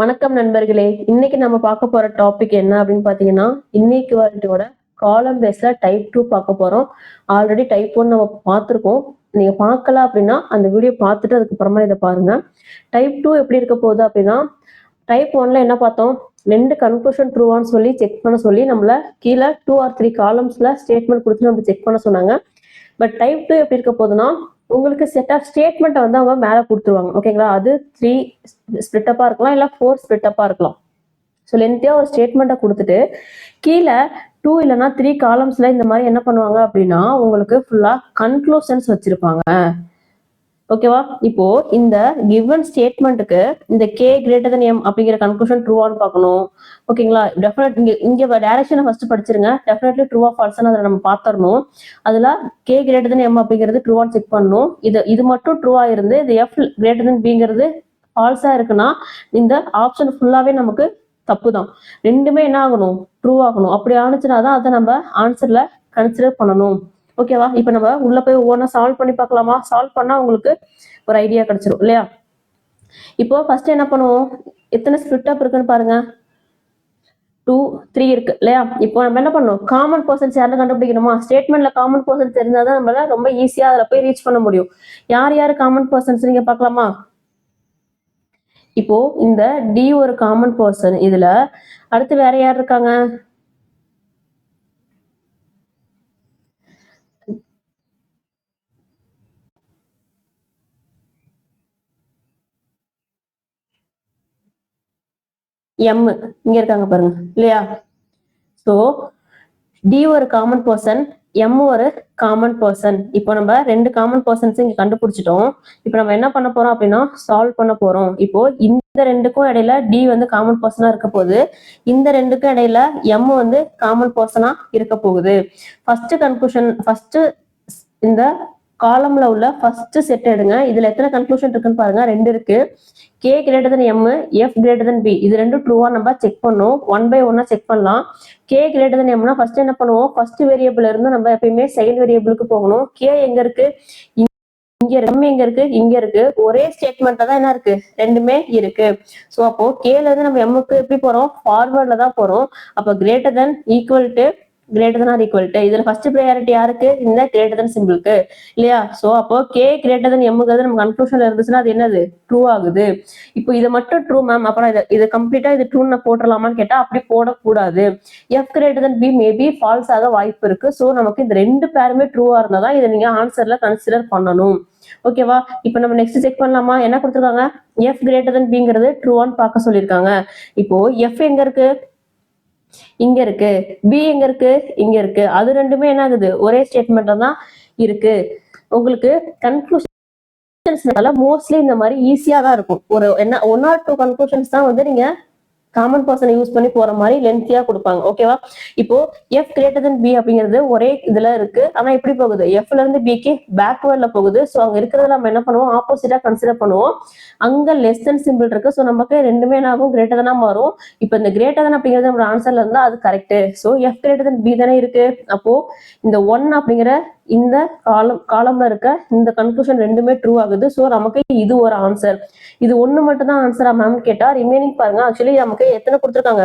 வணக்கம் நண்பர்களே. இன்னைக்கு நம்ம பார்க்க போற டாபிக் என்ன அப்படின்னு பாத்தீங்கன்னா, இன்இக்வாலிட்டியோட காலம் பேஸ்ல டைப் 2 பார்க்க போறோம். ஆல்ரெடி டைப் 1 நம்ம பார்த்துருக்கோம். நீங்க பார்க்கல அப்படின்னா அந்த வீடியோ பார்த்துட்டு அதுக்கப்புறமா இதை பாருங்க. டைப் 2 எப்படி இருக்க போகுது அப்படின்னா, டைப் 1ல என்ன பார்த்தோம், 2 கன்க்ளூஷன் ட்ரூவான்னு சொல்லி செக் பண்ண சொல்லி நம்மள கீழே 2 or 3 காலம்ஸ்ல ஸ்டேட்மெண்ட் கொடுத்து நம்ம செக் பண்ண சொன்னாங்க. பட் டைப் 2 எப்படி இருக்க போகுதுன்னா, உங்களுக்கு செட் ஆஃப் ஸ்டேட்மெண்ட் வந்து அவங்க மேல கொடுத்துருவாங்க. ஓகேங்களா? அது 3 ஸ்பிளிட்டப்பா இருக்கலாம், இல்ல 4 ஸ்பிளிட்டப்பா இருக்கலாம். ஸோ லென்த்தியா ஒரு ஸ்டேட்மெண்ட்டை கொடுத்துட்டு கீழே 2 இல்லைன்னா 3 காலம்ஸ்ல இந்த மாதிரி என்ன பண்ணுவாங்க அப்படின்னா, உங்களுக்கு ஃபுல்லா கன்க்ளூஷன்ஸ் வச்சிருப்பாங்க. ஓகேவா? இப்போ இந்த கிவன் ஸ்டேட்மெண்ட்டுக்கு இந்த கே கிரேட்டர் தன் எம் அப்படிங்கிற கன்க்ளூஷன் ட்ரூவான்னு பார்க்கணும். ஓகேங்களா? டெஃபினட் இங்க டைரக்ஷனை ஃபர்ஸ்ட் படிச்சிருங்க. டெஃபினெட்லி ட்ரூவா ஃபால்ஸ்னு அதை நம்ம பார்த்துடணும். அதுல கே கிரேட்டர் தன் எம் அப்படிங்கிறது ட்ரூவான்னு செக் பண்ணணும். இது மட்டும் ட்ரூவா இருந்து இது எஃப் கிரேட்டர் தன் பிங்கிறது ஃபால்ஸா இருக்குன்னா இந்த ஆப்ஷன் ஃபுல்லாவே நமக்கு தப்பு தான். ரெண்டுமே என்ன ஆகணும்? ட்ரூ ஆகணும். அப்படி ஆனிச்சுன்னா தான் அதை நம்ம ஆன்சர்ல கன்சிடர் பண்ணணும். ஓகேவா? இப்ப நம்ம உள்ள போய் ஒவ்வொன்றா சால்வ் பண்ணி பார்க்கலாமா? சால்வ் பண்ணா உங்களுக்கு ஒரு ஐடியா கிடைச்சிரும் இல்லையா? இப்போ ஃபர்ஸ்ட் என்ன பண்ணுவோம், எத்தனை ஸ்பிளிட் அப் இருக்குன்னு பாருங்க. 2, 3 இருக்கு இல்லையா? இப்போ நம்ம என்ன பண்ணணும், காமன் பர்சன்ஸ் யாரும் கண்டுபிடிக்கணுமா? ஸ்டேட்மெண்ட்ல காமன் பர்சன்ஸ் தெரிஞ்சாதான் நம்மளால ரொம்ப ஈஸியா அதுல போய் ரீச் பண்ண முடியும். யார் யாரு காமன் பர்சன்ஸ் நீங்க பார்க்கலாமா? இப்போ இந்த டி ஒரு காமன் பர்சன். இதுல அடுத்து வேற யார் இருக்காங்க? எம் இங்க இருக்காங்க பாருங்க இல்லையா? சோ டி ஒரு காமன் பர்சன், எம் ஒரு காமன் பர்சன். இப்போ நம்ம 2 காமன் பர்சன்ஸ் இங்க கண்டுபிடிச்சிட்டோம். இப்போ நம்ம என்ன பண்ண போறோம் அப்படின்னா சால்வ் பண்ண போறோம். இப்போ இந்த ரெண்டுக்கும் இடையில டி வந்து காமன் பர்சனா இருக்க போகுது, இந்த ரெண்டுக்கும் இடையில எம் வந்து காமன் பர்சனா இருக்க போகுது. ஃபர்ஸ்ட் கன்க்ளூஷன், ஃபர்ஸ்ட் இந்த காலம்ல உள்ள ஃபர்ஸ்ட் செட் எடுங்க. இதுல எத்தனை கன்க்ளூஷன் இருக்குன்னு பாருங்க. 2 இருக்கு. K greater than M, F greater than B. இது ரெண்டும் ட்ரூவா நம்ம செக் பண்ணும். 1 by 1 செக் பண்ணலாம். கே கிரேட்டர் தன் எம்னா ஃபர்ஸ்ட் என்ன பண்ணுவோம், ஃபர்ஸ்ட் வேரியபிள் இருந்து நம்ம எப்பயுமே செகண்ட் வேரியபிளுக்கு போகணும். கே எங்க இருக்கு? இங்க இருக்கு. எங்க இருக்கு? இங்க இருக்கு. ஒரே ஸ்டேட்மெண்ட்ல தான் என்ன இருக்கு? ரெண்டுமே இருக்கு. சோ அப்போ கேல இருந்து நம்ம எம்முக்கு எப்படி போறோம்? ஃபார்வர்ட்ல தான் போறோம். அப்போ greater than, equal to, greater than or equal to. இதுல ஃபர்ஸ்ட் ப்ரையாரிட்டி யாருக்கு? இந்த கிரேட்டர் தன் சிம்பிளுக்கு இல்லையா? சோ அப்போ கே கிரேட்டர் தன் எம்முங்கிறது நம்ம கன்க்ளூஷன்ல இருந்துச்சுன்னா அது என்னது? ட்ரூ ஆகுது. இப்போ இது மட்டும் ட்ரூ மேம், அப்புறம் இது கம்ப்ளீட்டா இது ட்ரூன்னு போட்டுடலாமான்னு கேட்டா அப்படி போடக்கூடாது. F greater than B maybe false ஆக வாய்ப்பு இருக்கு. சோ நமக்கு இந்த 2 பேருமே ட்ரூவா இருந்தாதான் இதை நீங்க ஆன்சர்ல கன்சிடர் பண்ணணும். ஓகேவா? இப்போ நம்ம நெக்ஸ்ட் செக் பண்ணலாமா? என்ன கொடுத்துருக்காங்க? எஃப் கிரேட்டர் தன் பிங்கிறது ட்ரூவான்னு பார்க்க சொல்லியிருக்காங்க. இப்போ எஃப் எங்க இருக்கு? இங்க இருக்கு. பி எங்க இருக்கு? இங்க இருக்கு. அது ரெண்டுமே என்ன ஆகுது? ஒரே ஸ்டேட்மெண்ட்ல தான் இருக்கு. உங்களுக்கு கன்க்ளூஷன்ஸ்னால மோஸ்ட்லி இந்த மாதிரி ஈஸியா தான் இருக்கும். ஒரு என்ன 1 or 2 கன்க்ளூஷன்ஸ் தான் வந்து நீங்க காமன் பர்சனை யூஸ் பண்ணி போற மாதிரி லென்த்தியா கொடுப்பாங்க. ஓகேவா? இப்போ எஃப் கிரேட்டர் தன் பி அப்படிங்கிறது ஒரே இதுல இருக்கு. ஆனா எப்படி போகுது? எஃப்ல இருந்து பிக்கு பேக்வேர்ட்ல போகுது. ஸோ அங்க இருக்கிறதுல நம்ம என்ன பண்ணுவோம்? ஆப்போசிட்டா கன்சிடர் பண்ணுவோம். அங்க லெஸ் தென் சிம்பிள் இருக்கு. ஸோ நமக்கு ரெண்டுமே என்ன ஆகும்? கிரேட்டர் தானா மாறும். இப்போ இந்த கிரேட்டர் தன் அப்படிங்கிறது நம்ம ஆன்சர்ல இருந்தா அது correct. So F greater than B தானே இருக்கு. அப்போ இந்த 1 அப்படிங்கிற இந்த காலம்ல இருக்க இந்த கன்க்ளூஷன் ரெண்டுமே ட்ரூ ஆகுது. ஸோ நமக்கு இது ஒரு ஆன்சர். இது 1 மட்டும் தான் ஆன்சரா மேம் கேட்டா ரிமைனிங் பாருங்க. ஆக்சுவலி நமக்கு எத்தனை கொடுத்துருக்காங்க?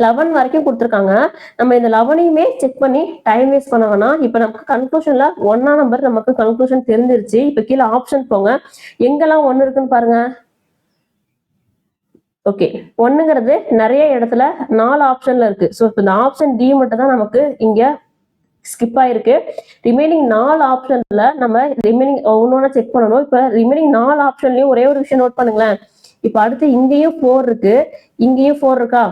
11 வரைக்கும் கொடுத்துருக்காங்க. நம்ம இந்த 11ஐயுமே செக் பண்ணி டைம் வேஸ்ட் பண்ண வேணாம். இப்ப நமக்கு கன்க்ளூஷன்ல 1ஆ நம்பர் நமக்கு கன்க்ளூஷன் தெரிஞ்சிருச்சு. இப்ப கீழே ஆப்ஷன் போங்க. எங்கெல்லாம் 1 இருக்குன்னு பாருங்க. ஓகே, 1ங்கிறது நிறைய இடத்துல 4 ஆப்ஷன்ல இருக்கு. ஸோ இப்போ இந்த ஆப்ஷன் டி மட்டும் தான் நமக்கு இங்க ஸ்கிப் ஆயிருக்கு. ரிமைனிங் 4 ஆப்ஷன்ல நம்ம ரிமைனிங் ஒன்னொன்னா செக் பண்ணணும். இப்ப ரிமைனிங் 4 ஆப்ஷன்லயும் ஒரே ஒரு விஷயம் நோட் பண்ணுங்களேன். இப்ப அடுத்து இங்கேயும் 4 இருக்கு, இங்கேயும் 4 இருக்கா?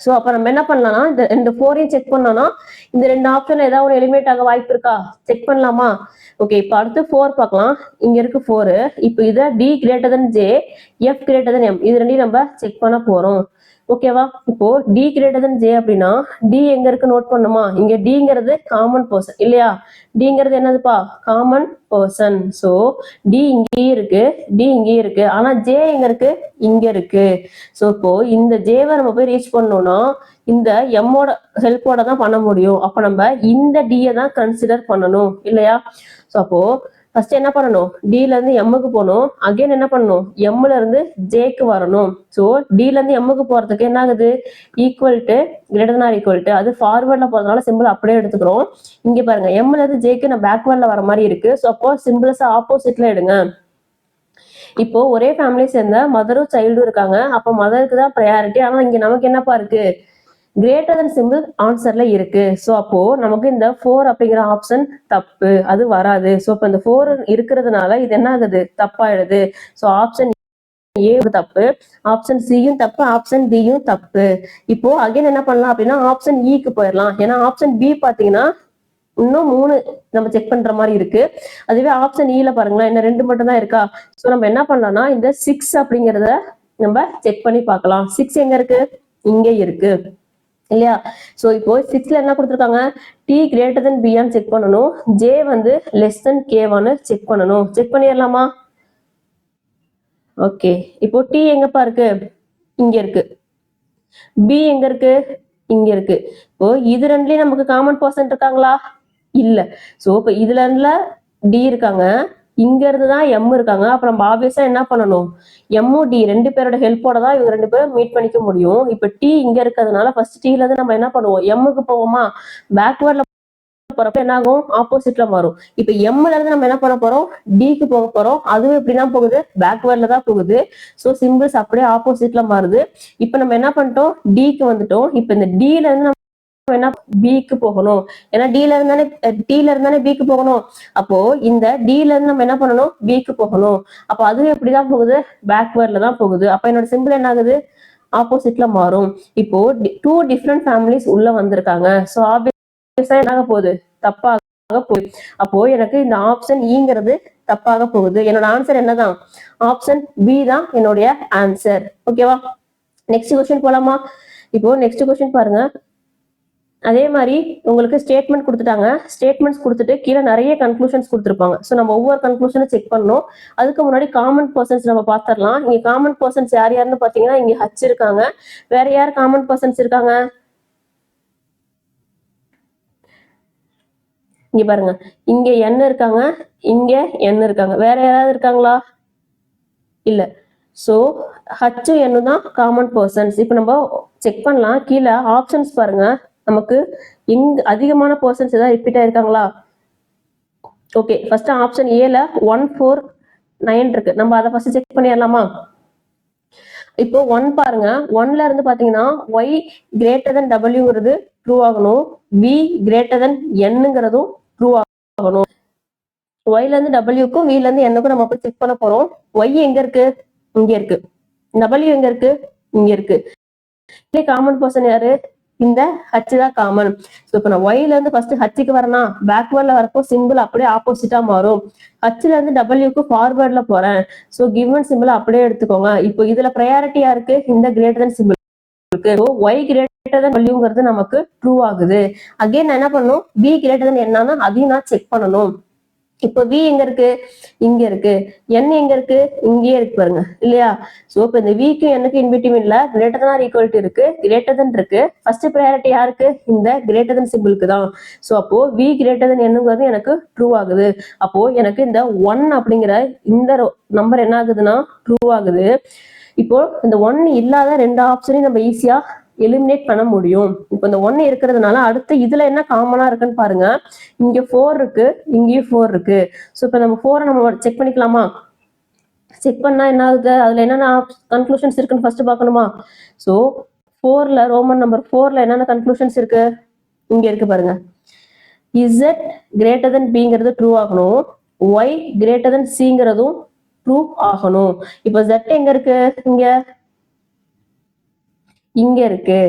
சோ அப்ப நம்ம என்ன பண்ணலாம்னா இந்த 4ஐயும் செக் பண்ணோம்னா இந்த 2 ஆப்ஷன்ல ஏதாவது ஒரு எலிமினேட் ஆக வாய்ப்பு இருக்கா? செக் பண்ணலாமா? ஓகே, இப்ப அடுத்து 4 பார்க்கலாம். இங்க இருக்கு 4. இப்போ இத D greater than J, F greater than M, இது ரெண்டையும் நம்ம செக் பண்ண போறோம். ஓகேவா? இப்போ டி கிரேட்டர் தன் ஜே அப்படின்னா டி எங்க இருக்கு நோட் பண்ணுமா? இங்க டிங்கிறது காமன் பர்சன் இல்லையா? டிங்கிறது என்னதுப்பா? Common person. சோ டி இங்கேயும் இருக்கு, டி இங்கேயும் இருக்கு. ஆனா ஜே எங்க இருக்கு? இங்க இருக்கு. சோ இப்போ இந்த ஜேவை நம்ம போய் ரீச் பண்ணோம்னா இந்த எம்மோட ஹெல்ப்போட தான் பண்ண முடியும். அப்ப நம்ம இந்த டியை தான் கன்சிடர் பண்ணணும் இல்லையா? சோ அப்போ ஃபர்ஸ்ட் என்ன பண்ணணும், டில இருந்து எம்முக்கு போகணும். அகைன் என்ன பண்ணணும், எம்ல இருந்து ஜேக்கு வரணும். ஸோ டில இருந்து எம்முக்கு போறதுக்கு என்ன ஆகுது, equal to greater than or equal to, அது ஃபார்வர்ட்ல போறதுனால சிம்பிள் அப்படியே எடுத்துக்கிறோம். இங்க பாருங்க எம்ல இருந்து ஜேக்கு நான் பேக்வர்ட்ல வர மாதிரி இருக்கு. ஸோ அப்போ சிம்பிள்ஸ் ஆப்போசிட்ல எடுங்க. இப்போ ஒரே ஃபேமிலி சேர்ந்த மதரும் சைல்டும் இருக்காங்க. அப்போ மதருக்கு தான் ப்ரையாரிட்டி. ஆனா இங்க நமக்கு என்னப்பா இருக்கு, கிரேட்டர் than சிம்பிள் ஆன்சர்ல இருக்கு. ஸோ அப்போ நமக்கு இந்த 4 அப்படிங்கிற ஆப்ஷன் தப்பு, அது வராது. ஸோ இப்போ இந்த 4 இருக்கிறதுனால இது என்ன ஆகுது, தப்பாயிடுது. ஸோ ஆப்ஷன் ஏ தப்பு, ஆப்ஷன் சியும் தப்பு, ஆப்ஷன் டியும் தப்பு. இப்போ அகைன் என்ன பண்ணலாம் அப்படின்னா ஆப்ஷன் இக்கு போயிடலாம். ஏன்னா ஆப்ஷன் பி பாத்தீங்கன்னா இன்னும் 3 நம்ம செக் பண்ற மாதிரி இருக்கு. அதுவே ஆப்ஷன் இல பாருங்களேன், என்ன 2 மட்டும் தான் இருக்கா. ஸோ நம்ம என்ன பண்ணலாம்னா இந்த 6 அப்படிங்கறத நம்ம செக் பண்ணி பார்க்கலாம். 6 எங்க இருக்கு, இங்க இருக்கு இல்லையா. சோ இப்போ 6ல என்ன கொடுத்துருக்காங்க, டி கிரேட்டர் than பியான்னு செக் பண்ணணும், ஜே வந்து லெஸ் than கேவான்னு செக் பண்ணணும். செக் பண்ணிடலாமா. ஓகே, இப்போ டி எங்கப்பா இருக்கு, இங்க இருக்கு. பி எங்க இருக்கு, இங்க இருக்கு. இப்போ இது ரெண்டுலயும் நமக்கு காமன் பர்சன் இருக்காங்களா, இல்ல. சோ இப்ப இதுல இருந்துல டி இருக்காங்க, இங்க இருந்து தான் எம் இருக்காங்க. அப்புறம் ஆப்வியஸா என்ன பண்ணணும், எம்மும் டி 2 பேரோட ஹெல்ப்போட தான் இவங்க 2 பேரும் மீட் பண்ணிக்க முடியும். இப்ப டி இங்க இருக்கிறதுனால ஃபர்ஸ்ட் டீல இருந்து நம்ம என்ன பண்ணுவோம், எம்முக்கு போவோமா, பேக்வர்ட்ல போறப்ப என்ன ஆகும், ஆப்போசிட்ல மாறும். இப்ப எம்ல இருந்து நம்ம என்ன பண்ண போறோம், டிக்கு போக போறோம். அதுவும் எப்படிதான் போகுது, பேக்வர்ட்ல தான் போகுது. சோ சிம்பிள்ஸ் அப்படியே ஆப்போசிட்ல மாறுது. இப்ப நம்ம என்ன பண்ணிட்டோம், டிக்கு வந்துட்டோம். இப்ப இந்த டில இருந்து நம்ம என்ன பிக்கு போகணும். ஏன்னா டில இருந்தானே பிக்கு போகணும். அப்போ இந்த டில இருந்து நம்ம என்ன பண்ணணும், பிக்கு போகணும். அப்போ அதுவும் எப்படிதான் போகுது, பேக்வர்ட்ல தான் போகுது. அப்ப என்னோட சிம்பிள் என்ன ஆகுது, ஆப்போசிட்ல மாறும். இப்போ 2 டிஃப்ரெண்ட் ஃபேமிலிஸ் உள்ள வந்திருக்காங்க. சோ ஆப்வியஸா என்ன போகுது, தப்பாக போகுது. அப்போ எனக்கு இந்த ஆப்ஷன் ஈங்கிறது தப்பாக போகுது. என்னோட ஆன்சர் என்னதான், ஆப்ஷன் பி தான் என்னுடைய ஆன்சர். ஓகேவா. நெக்ஸ்ட் கொஸ்டின் போலாமா. இப்போ நெக்ஸ்ட் கொஸ்டின் பாருங்க. அதே மாதிரி உங்களுக்கு ஸ்டேட்மெண்ட் கொடுத்துட்டாங்க. ஸ்டேட்மெண்ட்ஸ் கொடுத்துட்டு கீழே நிறைய கன்க்ளூஷன்ஸ் கொடுத்துருப்பாங்க. ஸோ நம்ம ஒவ்வொரு கன்க்ளூஷனும் செக் பண்ணணும். அதுக்கு முன்னாடி காமன் பர்சன்ஸ் நம்ம பார்த்துடலாம். இங்க காமன் பர்சன்ஸ் யார் யாருன்னு பாத்தீங்கன்னா, இங்க ஹச் இருக்காங்க. வேற யார் காமன் பர்சன்ஸ் இருக்காங்க, இங்க பாருங்க, இங்க என் இருக்காங்க, இங்க என் இருக்காங்க. வேற யாராவது இருக்காங்களா, இல்ல. சோ ஹச் என்னு தான் காமன் பர்சன்ஸ். இப்போ நம்ம செக் பண்ணலாம். கீழே ஆப்ஷன்ஸ் பாருங்க, நமக்கு எங்க அதிகமான பர்சன்ஸ் ஏதாவது ரிப்பீட் ஆயிருக்காங்களா. ஓகே, ஃபர்ஸ்ட் ஆப்ஷன் ஏல 149 இருக்கு. நம்ம அதை ஃபர்ஸ்ட் செக் பண்ணிடலாமா. இப்போ 1 பாருங்க, 1ல இருந்து பாத்தீங்கன்னா ஒய் கிரேட்டர் than டபிள்யூங்கிறது ட்ரூ ஆகணும், பி கிரேட்டர் than என்னங்கிறதும் ட்ரூ ஆகணும். ஒய்ல இருந்து டபிள்யூக்கும் வில இருந்து என்னக்கும் நம்ம போய் செக் பண்ண போறோம். ஒய் எங்க இருக்கு, இங்க இருக்கு. டபிள்யூ எங்க இருக்கு, இங்க இருக்கு. காமன் பர்சன் யாரு, இந்த ஹச் தான் காமன். ஸோ இப்போ நான் ஒய்ல இருந்து ஃபர்ஸ்ட் ஹச்சுக்கு வரேன்னா, பேக்வர்ட்ல வரப்போ சிம்பிள் அப்படியே ஆப்போசிட்டா மாறும். ஹச்ல இருந்து டபிள்யூக்கு ஃபார்வர்ட்ல போறேன். ஸோ கிவன் சிம்பிள் அப்படியே எடுத்துக்கோங்க. இப்போ இதுல ப்ரையாரிட்டியா இருக்கு இந்த கிரேட்டர் than சிம்பிள் இருக்கு. ஒய் கிரேட்டர் than டபிள்யூங்கிறது நமக்கு ட்ரூ ஆகுது. அகைன் நான் என்ன பண்ணணும், பி கிரேட்டர் than என்னன்னா அதையும் நான் செக் பண்ணணும். இப்போ வி எங்க இருக்கு, இங்க இருக்கு. என் எங்க இருக்கு, இங்கேயே இருக்கு பாருங்க இல்லையா. சோ இப்போ இந்த விக்கு எனக்கு இன்பிட்வீன்ல greater than or equal to இருக்கு, கிரேட்டர் than இருக்கு. ஃபர்ஸ்ட் ப்ரையாரிட்டி யாருக்கு, இந்த கிரேட்டர் than சிம்பிளுக்கு தான். சோ அப்போ வி கிரேட்டர் than என்னங்கிறது எனக்கு ட்ரூ ஆகுது. அப்போ எனக்கு இந்த 1 அப்படிங்கிற இந்த நம்பர் என்ன ஆகுதுன்னா ட்ரூ ஆகுது. இப்போ இந்த 1 இல்லாத 2 ஆப்ஷனையும் நம்ம ஈஸியா எலிமினேட் பண்ண முடியும். இப்போ இந்த 1 இருக்கிறதுனால அடுத்து இதுல என்ன காமனா இருக்குன்னு பாருங்க. இங்க 4 இருக்கு, இங்கேயும் 4 இருக்கு. ஸோ இப்போ நம்ம 4 நம்ம செக் பண்ணிக்கலாமா. செக் பண்ணா என்ன ஆகுது, அதுல என்னென்ன கன்க்ளூஷன்ஸ் இருக்குன்னு ஃபர்ஸ்ட் பார்க்கணுமா. ஸோ 4ல ரோமன் நம்பர் 4ல என்னென்ன கன்க்ளூஷன்ஸ் இருக்கு, இங்க இருக்கு பாருங்க. இசட் கிரேட்டர் than பிங்கிறது ட்ரூ ஆகணும், ஒய் கிரேட்டர் than சிங்கிறதும் ட்ரூ ஆகணும். இப்போ ஜெட் எங்க இருக்கு, இங்க இருக்கு.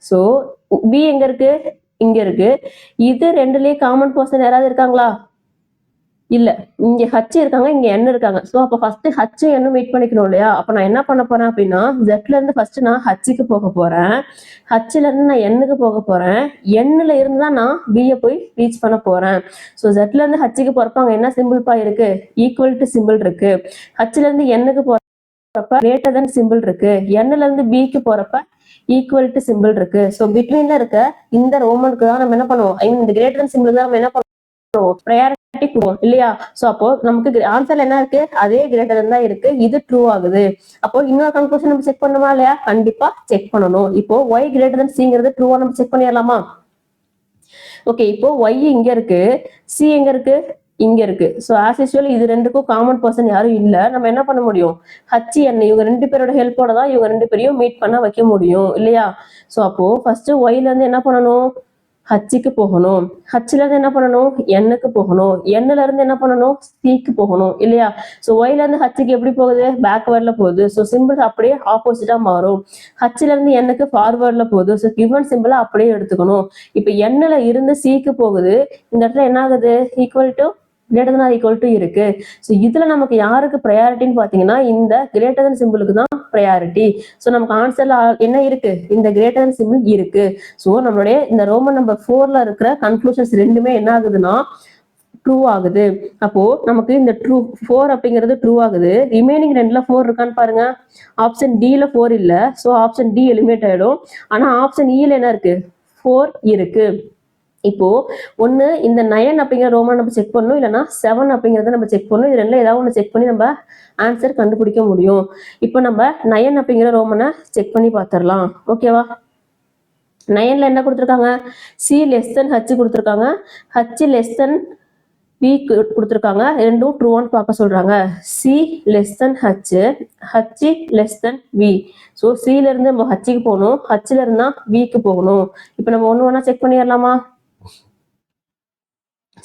சோ பி எங்க இருக்கு, இங்க இருக்கு. இது ரெண்டுலயே காமன் பர்சன் யாராவது இருக்காங்களா, இல்ல. இங்க ஹச் இருக்காங்க, இங்க என் இருக்காங்க. சோ அப்ப ஃபர்ஸ்ட் ஹச் என்ன மீட் பண்ணிக்கணும் இல்லையா. அப்ப நான் என்ன பண்ண போறேன் அப்படின்னா, ஜெட்ல இருந்து ஃபர்ஸ்ட் நான் ஹச்சுக்கு போக போறேன், ஹச்ல இருந்து நான் எண்ணுக்கு போக போறேன், எண்ணுல இருந்து தான் நான் பிய போய் ரீச் பண்ண போறேன். சோ ஜெட்ல இருந்து ஹச்சுக்கு போறப்ப அங்க என்ன சிம்பிள் பா இருக்கு, ஈக்குவல் டு சிம்பிள் இருக்கு. ஹச்ல இருந்து எண்ணுக்கு போறப்ப கிரேட்டர் than சிம்பிள் இருக்கு. எண்ணுல இருந்து பிக்கு போறப்ப ஈக்குவல் டு சிம்பிள் இருக்கு. சோ பிட்வீன்ல இருக்க இந்த ரோமனுக்கு தான் நம்ம என்ன பண்ணுவோம், ஐ மீன் இந்த கிரேட்டர் than சிம்பிள் தான் நம்ம என்ன பண்ணுவோம் ப்ரையாரிட்டி கொடுக்கும் இல்லையா? சோ அப்போ நமக்கு ஆன்சர்ல என்ன இருக்கு? அதே கிரேட்டர் தான் இருக்கு. இது ட்ரூ ஆகுது. அப்போ இன்னொரு கன்க்ளூஷன் நம்ம செக் பண்ணுமா இல்லையா? கண்டிப்பா செக் பண்ணணும். இப்போ y கிரேட்டர் than cங்கிறது ட்ரூவா நம்ம செக் பண்ணிடலாமா? ஓகே, இப்போ y இங்க இருக்கு, c எங்க இருக்கு? இங்க இருக்கு. சோ ஆஸ் யூசுவல் இது ரெண்டுக்கும் காமன் பர்சன் யாரும் இல்ல. நம்ம என்ன பண்ண முடியும்? h n இவங்க ரெண்டு பேரோட ஹெல்ப்போட தான் இவங்க ரெண்டு பேரையும் மீட் பண்ண வைக்க முடியும் இல்லையா? சோ அப்போ ஃபர்ஸ்ட் y ல இருந்து என்ன பண்ணணும்? ஹச்சுக்கு போகணும். ஹச்ல இருந்து என்ன பண்ணணும்? எண்ணுக்கு போகணும். எண்ணுல இருந்து என்ன பண்ணணும்? சிக்கு போகணும் இல்லையா? சோ ஒய்ல இருந்து ஹச்சுக்கு எப்படி போகுது? பேக்வேர்ட்ல போகுது. சோ சிம்பிள் அப்படியே ஆப்போசிட்டா மாறும். ஹச்ல இருந்து எண்ணுக்கு ஃபார்வர்ட்ல போகுது. சோ கிவன் சிம்பிளை அப்படியே எடுத்துக்கணும். இப்ப எண்ணுல இருந்து சிக்கு போகுது. இந்த இடத்துல என்ன ஆகுது? Equal to greater than or equal to இருக்கு. ஸோ இதுல நமக்கு யாருக்கு ப்ரையாரிட்டின்னு பாத்தீங்கன்னா இந்த கிரேட்டர் than சிம்பிளுக்கு தான் ப்ரையாரிட்டி. ஸோ நமக்கு ஆன்சர்ல என்ன இருக்கு? இந்த கிரேட்டர் than சிம்பிள் இருக்கு. ஸோ நம்மளுடைய இந்த ரோமன் நம்பர் 4ல இருக்கிற கன்க்ளூஷன்ஸ் ரெண்டுமே என்ன ஆகுதுன்னா ட்ரூ ஆகுது. அப்போ நமக்கு இந்த ட்ரூ 4 அப்படிங்கிறது ட்ரூ ஆகுது. ரிமைனிங் ரெண்டுல 4 இருக்கான்னு பாருங்க. ஆப்ஷன் டில 4 இல்ல. ஸோ ஆப்ஷன் டி எலிமினேட் ஆயிடும். ஆனா ஆப்ஷன் இல என்ன இருக்கு? 4 இருக்கு. இப்போ ஒண்ணு இந்த 9 அப்படிங்கிற ரோமன் நம்ம செக் பண்ணணும், இல்லைன்னா 7 அப்படிங்கறத நம்ம செக் பண்ணணும். இது ரெண்டுல ஏதாவது ஒண்ணு செக் பண்ணி நம்ம ஆன்சர் கண்டுபிடிக்க முடியும். இப்போ நம்ம 9 அப்படிங்கிற ரோமனை செக் பண்ணி பார்த்துடலாம். ஓகேவா? 9ல என்ன கொடுத்துருக்காங்க? சி லெஸ் தென் ஹச் கொடுத்துருக்காங்க, ஹச் லெஸ் தென் பி கொடுத்துருக்காங்க. ரெண்டும் ட்ரூவான்னு பார்க்க சொல்றாங்க. C less than H, H less than V. So சில இருந்து நம்ம ஹச்சுக்கு போகணும், ஹச்ல இருந்தா விக்கு போகணும். இப்போ நம்ம ஒண்ணு ஒண்ணா செக் பண்ணிடலாமா?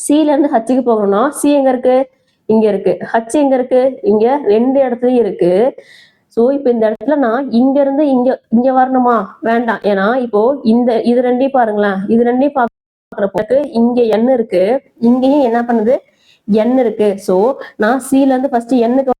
சில இருந்து ஹச்சுக்கு போகணும்னா சி எங்க இருக்கு? இங்க இருக்கு. ஹச் எங்க இருக்கு? இங்க ரெண்டு இடத்துலயும் இருக்கு. சோ இப்ப இந்த இடத்துல நான் இங்க இருந்து இங்க இங்க வரணுமா? வேண்டாம். ஏன்னா இப்போ இது ரெண்டையும் பாருங்களேன். இது ரெண்டையும் பாக்குறப்ப இங்க n இருக்கு, இங்கேயும் என்ன பண்ணுது? n இருக்கு. சோ நான் சில இருந்து ஃபர்ஸ்ட் எண்ணுக்கு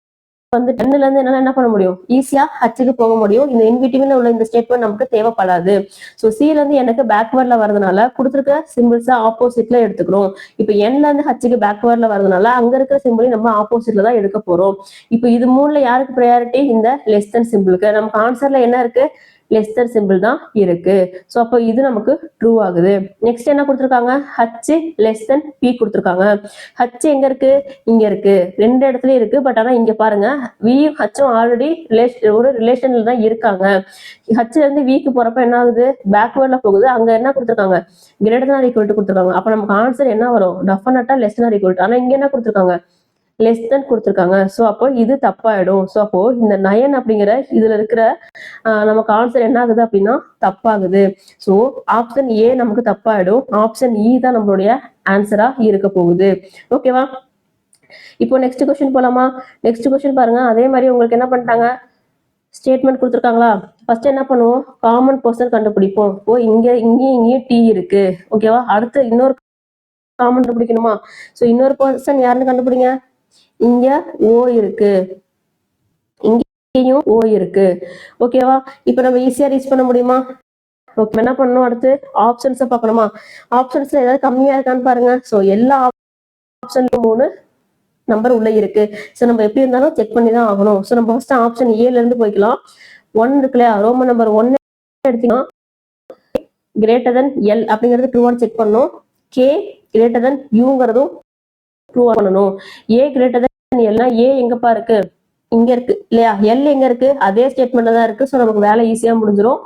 வந்து 10ல இருந்து என்னால என்ன பண்ண முடியும்? ஈஸியா ஹச்சுக்கு போக முடியும். இந்த இன்பிட்வீன்ல உள்ள இந்த ஸ்டேட்மெண்ட் நமக்கு தேவைப்படாது. சோ சில இருந்து எனக்கு பேக்வேர்ட்ல வரதுனால கொடுத்துருக்க சிம்பிள்ஸ ஆப்போசிட்ல எடுத்துக்கிறோம். இப்ப என்ல இருந்து ஹச்சுக்கு பேக்வேர்ட்ல வரதுனால அங்க இருக்கிற சிம்பிளையும் நம்ம ஆப்போசிட்ல தான் எடுக்க போறோம். இப்ப இது மூணுல யாருக்கு ப்ரையாரிட்டி? இந்த லெஸ் தென் சிம்பிளுக்கு. நமக்கு ஆன்சர்ல என்ன இருக்கு? லெஸ் தென் சிம்பிள் தான் இருக்கு. சோ அப்போ இது நமக்கு ட்ரூ ஆகுது. நெக்ஸ்ட் என்ன கொடுத்துருக்காங்க? ஹச் லெஸ் தென் பி கொடுத்துருக்காங்க. ஹச் எங்க இருக்கு? இங்க இருக்கு. ரெண்டு இடத்துலயும் இருக்கு. பட் ஆனா இங்க பாருங்க, வியும் ஹச்சும் ஆல்ரெடி ஒரு ரிலேஷன்ல தான் இருக்காங்க. ஹச்ல இருந்து விக்கு போறப்ப என்ன ஆகுது? பேக்வேர்ட்ல போகுது. அங்க என்ன கொடுத்துருக்காங்க? Greater than or equal to கொடுத்துருக்காங்க. அப்ப நமக்கு ஆன்சர் என்ன வரும்? டெஃபினட்டா less than or equal to. ஆனா இங்க என்ன கொடுத்துருக்காங்க? லெஸ் தென் கொடுத்துருக்காங்க. ஸோ அப்போ இது தப்பாயிடும். ஸோ அப்போ இந்த 9 அப்படிங்கிற இதுல இருக்கிற நமக்கு ஆன்சர் என்ன ஆகுது அப்படின்னா தப்பாகுது. ஸோ ஆப்ஷன் ஏ நமக்கு தப்பாயிடும். ஆப்ஷன் இ தான் நம்மளுடைய ஆன்சரா இருக்க போகுது. ஓகேவா? இப்போ நெக்ஸ்ட் கொஸ்டின் போலாமா? நெக்ஸ்ட் கொஸ்டின் பாருங்க. அதே மாதிரி உங்களுக்கு என்ன பண்ணிட்டாங்க? ஸ்டேட்மெண்ட் கொடுத்துருக்காங்களா? ஃபர்ஸ்ட் என்ன பண்ணுவோம்? காமன் பர்சன் கண்டுபிடிப்போம். ஓ இங்கேயும் டி இருக்கு. ஓகேவா? அடுத்து இன்னொரு காமன் கண்டுபிடிக்கணுமா? ஸோ இன்னொரு பர்சன் யாருன்னு கண்டுபிடிங்க. இங்க ஓ இருக்கு, இங்கேயும் ஓ இருக்கு. ஓகேவா? இப்ப நம்ம ஈஸியா ரீச் பண்ண முடியுமா? ஓகே, என்ன பண்ணணும்? அடுத்து ஆப்ஷன்ஸை பார்க்கணுமா? ஆப்ஷன்ஸ்ல ஏதாவது கம்மியா இருக்கான்னு பாருங்க. ஸோ எல்லா ஆப்ஷன்ல 3 நம்பர் உள்ள இருக்கு. ஸோ நம்ம எப்படி இருந்தாலும் செக் பண்ணி தான் ஆகணும். ஸோ நம்ம ஃபர்ஸ்ட் ஆப்ஷன் ஏல இருந்து போய்க்கலாம். 1 இருக்கு இல்லையா? ரோமன் நம்பர் 1 எடுத்தீங்கன்னா கிரேட்டர் தென் எல் அப்படிங்கிறது ட்ரூவான்னு செக் பண்ணணும். கே கிரேட்டர் தென் யூங்கிறதும் ட்ரூ பண்ணணும். ஏ கிரேட்டர் தென் எல்னா ஏ எங்கப்பா இருக்கு? இங்க இருக்கு இல்லையா? எல் எங்க இருக்கு? அதே ஸ்டேட்மெண்ட்ல தான் இருக்கு. ஸோ நமக்கு வேலை ஈஸியா முடிஞ்சிடும்.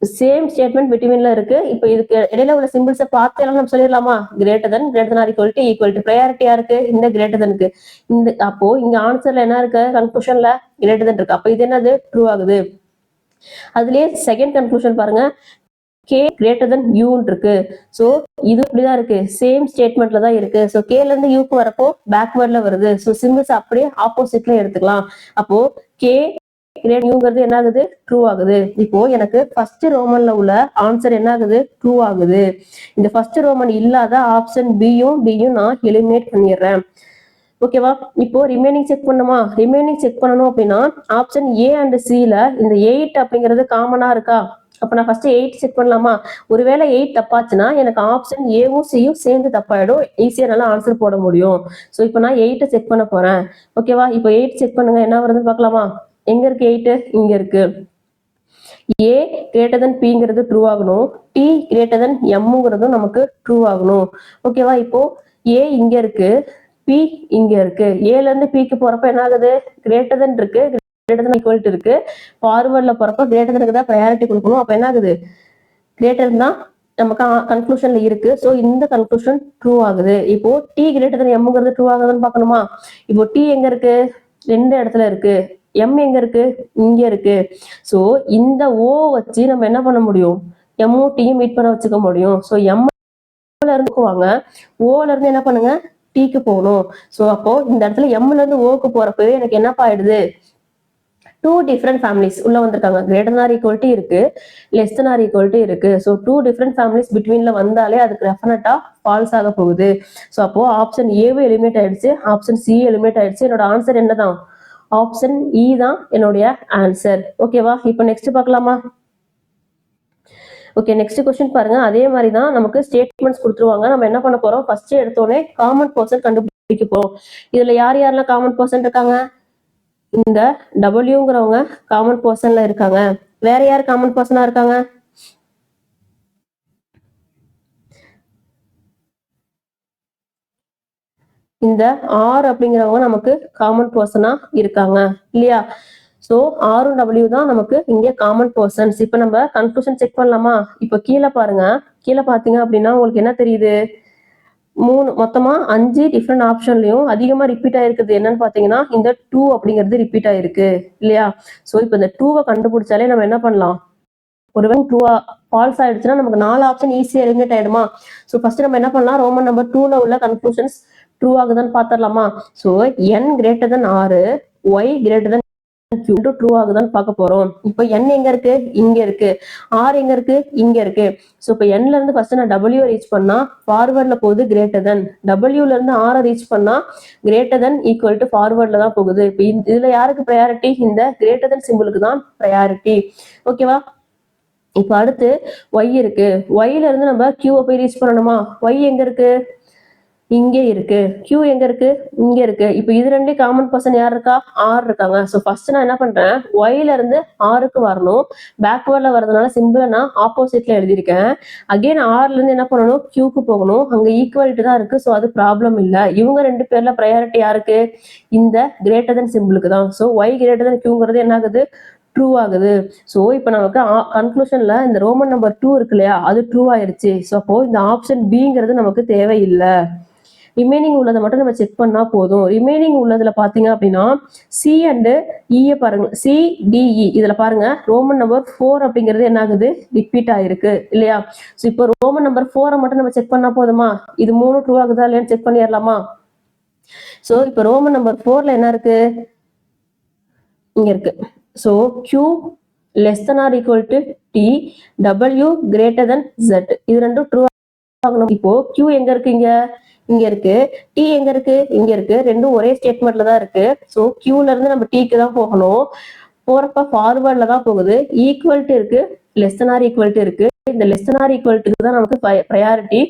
சேம் ஸ்டேட்மெண்ட் பிட்வீன்ல இருக்கு. இப்போ இதுக்கு இடையில உள்ள சிம்பிள்ஸை பார்த்து நம்ம சொல்லிடலாமா? Greater than or equal to ப்ரையாரிட்டியா இருக்கு இந்த கிரேட்டர் தனுக்கு. இந்த அப்போ இங்க ஆன்சர்ல என்ன இருக்கு? கன்க்ளூஷன்ல கிரேட்டர் தன் இருக்கு. அப்போ இது என்னது? ட்ரூ ஆகுது. அதுலயே செகண்ட் கன்க்ளூஷன் பாருங்க, கே கிரேட்டர் than யூன்னு இருக்கு. ஸோ இது இப்படிதான் இருக்கு, சேம் ஸ்டேட்மெண்ட்ல தான் இருக்கு. ஸோ கேல இருந்து யூக்கு வரப்போ பேக்வேர்ட்ல வருது. ஸோ சிம்பிள்ஸ் அப்படியே ஆப்போசிட்ல எடுத்துக்கலாம். அப்போ கே கிரேட் யூங்கிறது என்ன ஆகுது? ட்ரூ ஆகுது. இப்போ எனக்கு ஃபர்ஸ்ட் ரோமன்ல உள்ள ஆன்சர் என்ன ஆகுது? ட்ரூ ஆகுது. இந்த ஃபர்ஸ்ட் ரோமன் இல்லாத ஆப்ஷன் பியும் டியும் நான் எலிமினேட் பண்ணிடுறேன். ஓகேவா? இப்போ ரிமைனிங் செக் பண்ணுமா? ரிமைனிங் செக் பண்ணணும் அப்படின்னா ஆப்ஷன் ஏ அண்ட் சில இந்த 8 அப்படிங்கிறது காமனா இருக்கா? அப்ப நான் ஃபர்ஸ்ட் 8 செக் பண்ணலாமா? ஒருவேளை 8 தப்பாச்சுன்னா எனக்கு ஆப்ஷன் ஏவும் சியும் சேர்ந்து தப்பாயிடும். ஈஸியா நல்லா ஆன்சர் போட முடியும். ஸோ இப்போ நான் 8 செக் பண்ண போறேன். ஓகேவா? இப்போ 8 செக் பண்ணுங்க, என்ன வருதுன்னு பார்க்கலாமா? எங்க இருக்கு 8? இங்க இருக்கு. ஏ கிரேட்டர் than பிங்கிறது ட்ரூ ஆகணும். டி கிரேட்டர் than எம்ங்கிறதும் நமக்கு ட்ரூ ஆகணும். ஓகேவா? இப்போ ஏ இங்க இருக்கு, பி இங்க இருக்கு. ஏல இருந்து பிக்கு போறப்ப என்ன ஆகுது, கிரேட்டர் தென் இருக்கு, கிரேட்டர் தென் ஈக்குவல் இருக்கு. ஃபார்வர்ட்ல போறப்ப கிரேட்டர் தெனுக்கு தான் ப்ரையாரிட்டி கொடுக்கணும். அப்ப என்ன ஆகுது, கிரேட்டர் தான் நமக்கு கன்க்ளூஷன்ல இருக்கு. ஸோ இந்த கன்க்ளூஷன் ட்ரூ ஆகுது. இப்போ டி கிரேட்டர் தென் எம்ங்கிறது ட்ரூ ஆகுதுன்னு பார்க்கணுமா? இப்போ டி எங்க இருக்கு, ரெண்டு இடத்துல இருக்கு. எம் எங்க இருக்கு, இங்க இருக்கு. ஸோ இந்த ஓ வச்சு நம்ம என்ன பண்ண முடியும், எம்மும் டியும் மீட் பண்ண வச்சுக்க முடியும். ஸோ எம்ல இருந்து வாங்க, ஓல இருந்து என்ன பண்ணுங்க, டிக்கு போகணும். ஸோ அப்போ இந்த இடத்துல எம்ல இருந்து ஓக்கு போறப்பவே எனக்கு என்னப்பா ஆயிடுது, டூ டிஃப்ரெண்ட் ஃபேமிலிஸ் உள்ள வந்திருக்காங்க. கிரேட்டர் ஆர் ஈக்குவல்ட்டி இருக்கு, லெஸ் தென் ஆர் ஈக்குவல்ட்டி இருக்கு. ஸோ டூ டிஃப்ரெண்ட் ஃபேமிலிஸ் பிட்வீன்ல வந்தாலே அதுக்கு டெஃபினட்டா ஃபால்ஸ் ஆக போகுது. ஸோ அப்போ ஆப்ஷன் ஏவும் எலிமினேட் ஆயிடுச்சு, ஆப்ஷன் சி எலிமினேட் ஆயிடுச்சு. என்னோட ஆன்சர் என்னதான், ஆப்ஷன் இ தான் என்னுடைய ஆன்சர். ஓகேவா? இப்போ நெக்ஸ்ட் பார்க்கலாமா? ஓகே, நெக்ஸ்ட் கொஸ்டின் பாருங்க. அதே மாதிரி தான் நமக்கு ஸ்டேட்மெண்ட்ஸ் கொடுத்துருவாங்க. நம்ம என்ன பண்ண போறோம், ஃபர்ஸ்ட் எடுத்தோடனே காமன் பர்சன் கண்டுபிடிக்க போறோம். இதுல யார் யாரெல்லாம் காமன் பர்சன் இருக்காங்க, இந்த டபிள்யூங்கிறவங்க காமன் பர்சன்ல இருக்காங்க. வேற யார் காமன் பர்சனா இருக்காங்க, இந்த ஆர் அப்படிங்கிறவங்க நமக்கு காமன் பர்சனா இருக்காங்க இல்லையா? ஸோ ஆரும் டபிள்யூ தான் நமக்கு இங்க காமன் பர்சன்ஸ். இப்போ நம்ம கன்க்ளூஷன் செக் பண்ணலாமா? இப்போ கீழே பாருங்க, கீழே பாத்தீங்க அப்படின்னா உங்களுக்கு என்ன தெரியுது, மொத்தமா 5 டிஃப்ரெண்ட் ஆப்ஷன்லயும் அதிகமா ரிப்பீட் ஆயிருக்குது என்னன்னு பாத்தீங்கன்னா இந்த 2 அப்படிங்கிறது ரிப்பீட் ஆயிருக்கு இல்லையா? ஸோ இப்போ இந்த 2வை கண்டுபிடிச்சாலே நம்ம என்ன பண்ணலாம், ஒருவேளை 2 ஃபால்ஸ் ஆயிடுச்சுன்னா நமக்கு 4 ஆப்ஷன் ஈஸியா எலிமினேட் ஆயிடுமா? ஸோ ஃபர்ஸ்ட் நம்ம என்ன பண்ணலாம், ரோமன் நம்பர் 2ல உள்ள கன்க்ளூஷன்ஸ் ட்ரூ ஆகுதுன்னு பாத்திரலாமா? So n greater than 6, y greater than q true ஆகுதான்னு பார்க்க போறோம். இப்போ n எங்க இருக்கு, இங்க இருக்கு. r எங்க இருக்கு, இங்க இருக்கு. ஸோ இப்போ nல இருந்து ஃபர்ஸ்ட் நான் w ரீச் பண்ணா ஃபார்வர்ட்ல போகுது கிரேட்டர் தென், w ல இருந்து r ரீச் பண்ணா கிரேட்டர் தென் ஈக்குவல் டு ஃபார்வர்ட்ல தான் போகுது. இப்போ இதுல யாருக்கு ப்ரையாரிட்டி, இந்த கிரேட்டர் தென் சிம்பிளுக்கு தான் ப்ரையாரிட்டி. ஓகேவா? இப்போ அடுத்து y இருக்கு, yல இருந்து நம்ம q போய் ரீச் பண்ணணுமா? y எங்க இருக்கு, இங்கே இருக்கு. q எங்க இருக்கு, இங்க இருக்கு. இப்போ இது ரெண்டு காமன் பர்சன் யார் இருக்கா, ஆர் இருக்காங்க. ஸோ ஃபர்ஸ்ட் நான் என்ன பண்றேன், ஒய்ல இருந்து ஆருக்கு வரணும். பேக்வேர்ட்ல வரதுனால சிம்பிளை நான் ஆப்போசிட்ல எழுதியிருக்கேன். அகைன் ஆர்ல இருந்து என்ன பண்ணணும், கியூக்கு போகணும். அங்க ஈக்குவலிட்டி தான் இருக்கு. ஸோ அது ப்ராப்ளம் இல்லை. இவங்க ரெண்டு பேர்ல ப்ரையாரிட்டி யாருக்கு, இந்த கிரேட்டர் தென் சிம்பிளுக்கு தான். ஸோ ஒய் கிரேட்டர் தென் கியூங்கிறது என்ன ஆகுது, ட்ரூ ஆகுது. ஸோ இப்போ நமக்கு கன்க்ளூஷன்ல இந்த ரோமன் நம்பர் 2 இருக்கு இல்லையா, அது ட்ரூ ஆயிருச்சு. ஸோ அப்போ இந்த ஆப்ஷன் பிங்கிறது நமக்கு தேவையில்லை. ரிமைனிங் உள்ளதை மட்டும் நம்ம செக் பண்ணா போதும். ரிமைனிங் உள்ளதுல பாத்தீங்க அப்படின்னா சி அண்ட் இ பாருங்க, சி டிஇ இதுல பாருங்க ரோமன் நம்பர் 4 அப்படிங்கிறது என்ன ஆகுது, ரிப்பீட் ஆயிருக்கு இல்லையா? ஸோ இப்போ ரோமன் நம்பர் 4 மட்டும் நம்ம செக் பண்ணா போதுமா, இது 3 ட்ரூ ஆகுதா இல்லையான்னு செக் பண்ணிடலாமா? ஸோ இப்போ ரோமன் நம்பர் 4ல என்ன இருக்கு, இங்க இருக்கு. So Q less than or equal to T, W greater than Z, இது ரெண்டும் ட்ரூ ஆகணும். இப்போ Q எங்க இருக்கு, இங்க இருக்கு. T எங்க இருக்கு, இங்க இருக்கு. ரெண்டும் ஒரே ஸ்டேட்மெண்ட்ல தான் இருக்கு. ஸோ Qல இருந்து நம்ம Tக்கு தான் போகணும். போறப்ப ஃபார்வர்ட்ல தான் போகுது. ஈக்குவல்ட்டு இருக்கு, லெஸ் than ஆர் ஈக்குவல்ட்டு இருக்கு. இந்த லெஸ் than ஆர் ஈக்குவல்ட்டுக்கு தான் நமக்கு ப்ரையாரிட்டி.